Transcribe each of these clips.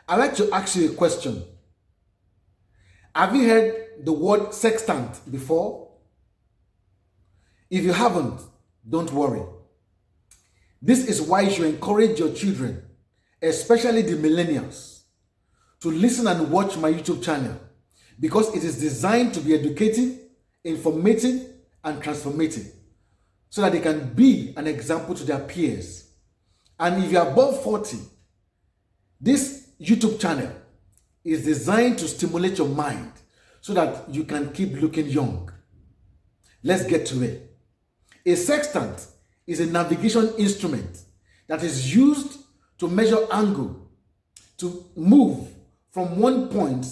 I'd like to ask you a question. Have you heard the word sextant before? If you haven't, don't worry. This is why you should encourage your children, especially the millennials, to listen and watch my YouTube channel because it is designed to be educative, informative, and transformative so that they can be an example to their peers. And if you're above 40, this YouTube channel is designed to stimulate your mind so that you can keep looking young. Let's get to it. A sextant is a navigation instrument that is used to measure angle, to move from one point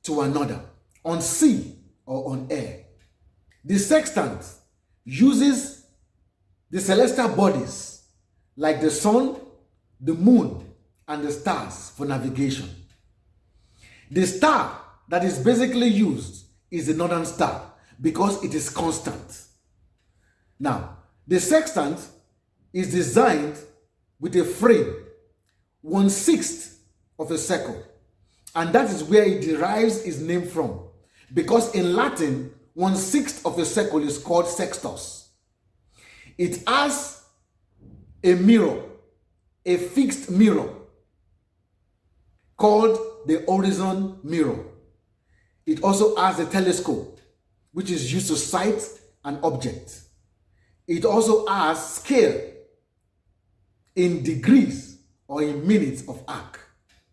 to another on sea or on air. The sextant uses the celestial bodies like the sun, the moon, and the stars for navigation. The star that is basically used is the northern star because it is constant. Now, the sextant is designed with a frame 1/6 of a circle, and that is where it derives its name from, because in Latin 1/6 of a circle is called sextus. It has a mirror, a fixed mirror called the horizon mirror. It also has a telescope, which is used to sight an object. It also has scale in degrees or in minutes of arc.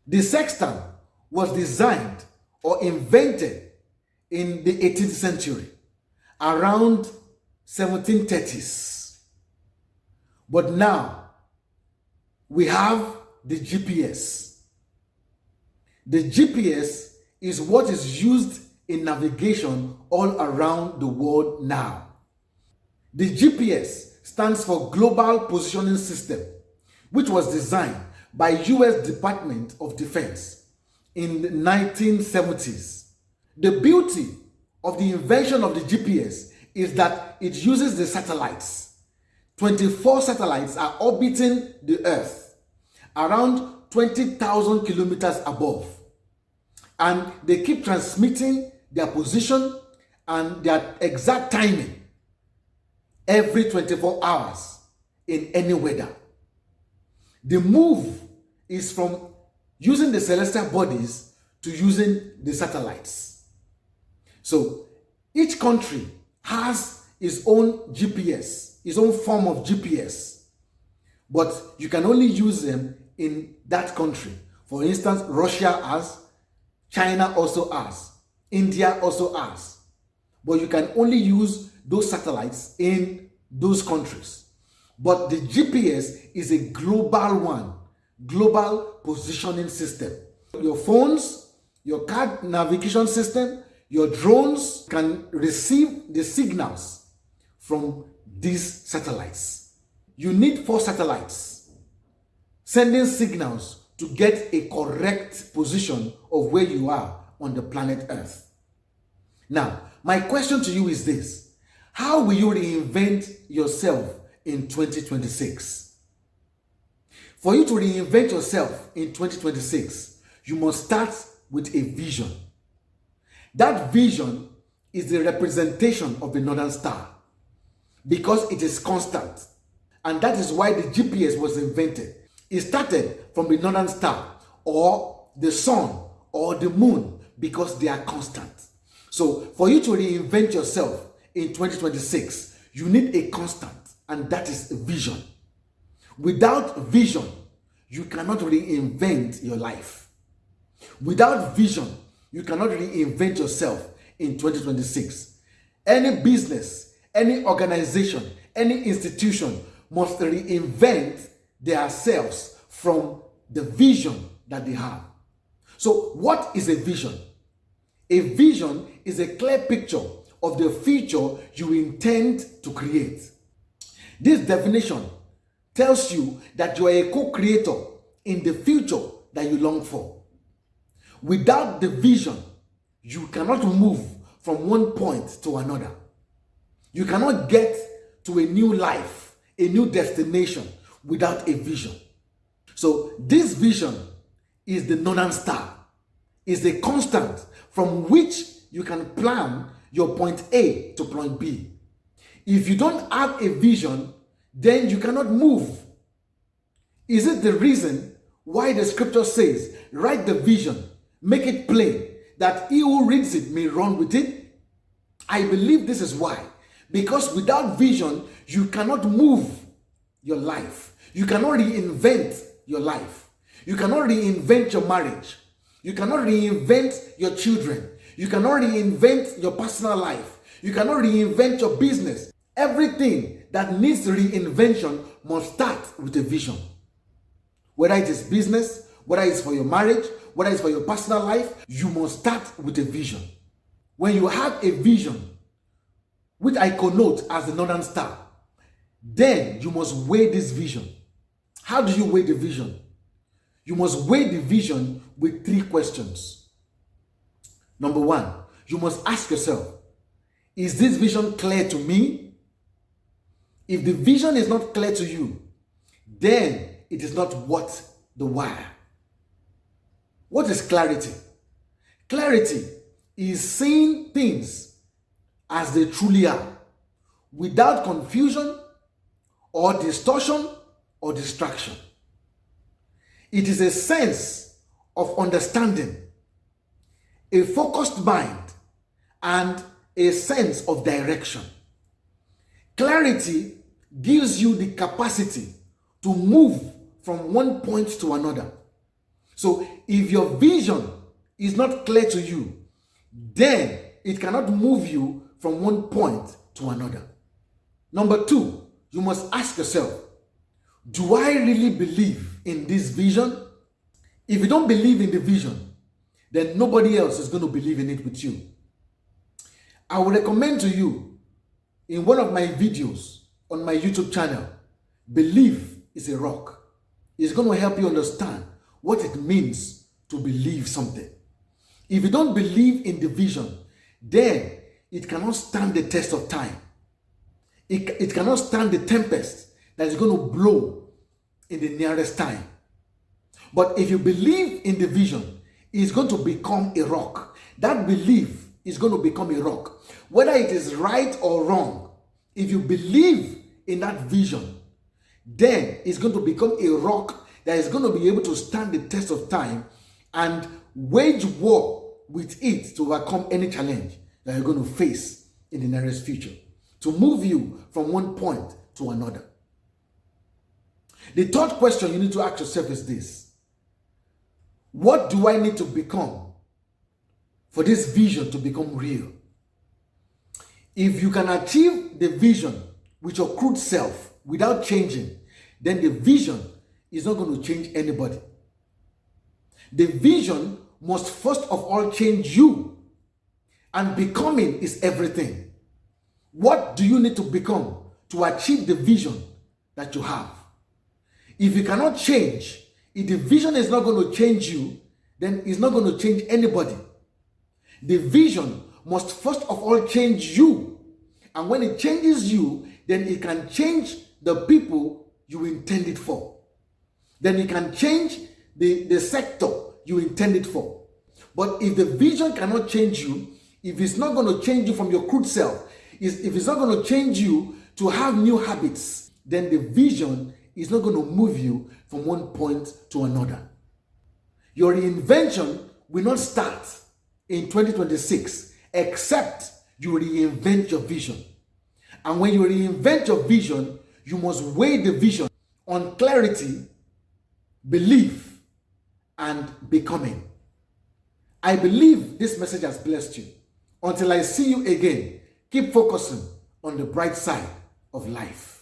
The sextant was designed or invented in the 18th century, around 1730s. But now we have the GPS. The GPS is what is used in navigation all around the world now. The GPS stands for Global Positioning System, which was designed by US Department of Defense in the 1970s. The beauty of the invention of the GPS is that it uses the satellites. 24 satellites are orbiting the Earth around 20,000 kilometers above, and they keep transmitting their position and their exact timing every 24 hours in any weather. The move is from using the celestial bodies to using the satellites. So each country has its own GPS, its own form of GPS, but you can only use them in that country. For instance, Russia has, China also has, India also has, but you can only use those satellites in those countries. But the GPS is a global one, global positioning system. Your phones, your car navigation system, your drones can receive the signals from these satellites. You need 4 satellites sending signals to get a correct position of where you are on the planet Earth. Now, my question to you is this: how will you reinvent yourself in 2026? For you to reinvent yourself in 2026, you must start with a vision. That vision is the representation of the northern star because it is constant, and that is why the GPS was invented. It started from the northern star or the sun or the moon because they are constant. So for you to reinvent yourself in 2026, you need a constant, and that is vision. Without vision, you cannot reinvent your life. Without vision, you cannot reinvent yourself in 2026. Any business, any organization, any institution must reinvent themselves from the vision that they have. So what is a vision? A vision is a clear picture of the future you intend to create. This definition tells you that you are a co-creator in the future that you long for. Without the vision, you cannot move from one point to another. You cannot get to a new life, a new destination without a vision. So this vision is the northern star, is the constant from which you can plan your point A to point B. If you don't have a vision, then you cannot move. Is it the reason why the scripture says, write the vision, make it plain, that he who reads it may run with it? I believe this is why. Because without vision, you cannot move your life. You cannot reinvent your life. You cannot reinvent your marriage. You cannot reinvent your children. You cannot reinvent your personal life. You cannot reinvent your business. Everything that needs reinvention must start with a vision. Whether it is business, whether it's for your marriage, whether it's for your personal life, you must start with a vision. When you have a vision, which I connote as the northern star, then you must weigh this vision. How do you weigh the vision? You must weigh the vision with 3 questions. Number 1, you must ask yourself, is this vision clear to me? If the vision is not clear to you, then it is not worth the while. What is clarity? Clarity is seeing things as they truly are, without confusion or distortion or distraction. It is a sense of understanding, a focused mind, and a sense of direction. Clarity gives you the capacity to move from one point to another. So if your vision is not clear to you, then it cannot move you from one point to another. Number 2, you must ask yourself, do I really believe in this vision? If you don't believe in the vision, then nobody else is going to believe in it with you. I would recommend to you, in one of my videos on my YouTube channel, Belief is a Rock. It's going to help you understand what it means to believe something. If you don't believe in the vision, then it cannot stand the test of time. It cannot stand the tempest that is going to blow in the nearest time. But if you believe in the vision, it's going to become a rock. That belief is going to become a rock. Whether it is right or wrong, if you believe in that vision, then it's going to become a rock that is going to be able to stand the test of time and wage war with it to overcome any challenge that you're going to face in the nearest future, to move you from one point to another. The third question you need to ask yourself is this: what do I need to become for this vision to become real? If you can achieve the vision with your crude self without changing, then the vision is not going to change anybody. The vision must first of all change you, and becoming is everything. What do you need to become to achieve the vision that you have? If you cannot change, if the vision is not going to change you, then it's not going to change anybody. The vision must first of all change you. And when it changes you, then it can change the people you intended for. Then it can change the sector you intended for. But if the vision cannot change you, if it's not going to change you from your crude self, if it's not going to change you to have new habits, then the vision is not going to move you from one point to another. Your reinvention will not start in 2026 except you reinvent your vision. And when you reinvent your vision, you must weigh the vision on clarity, belief, and becoming. I believe this message has blessed you. Until I see you again, keep focusing on the bright side of life.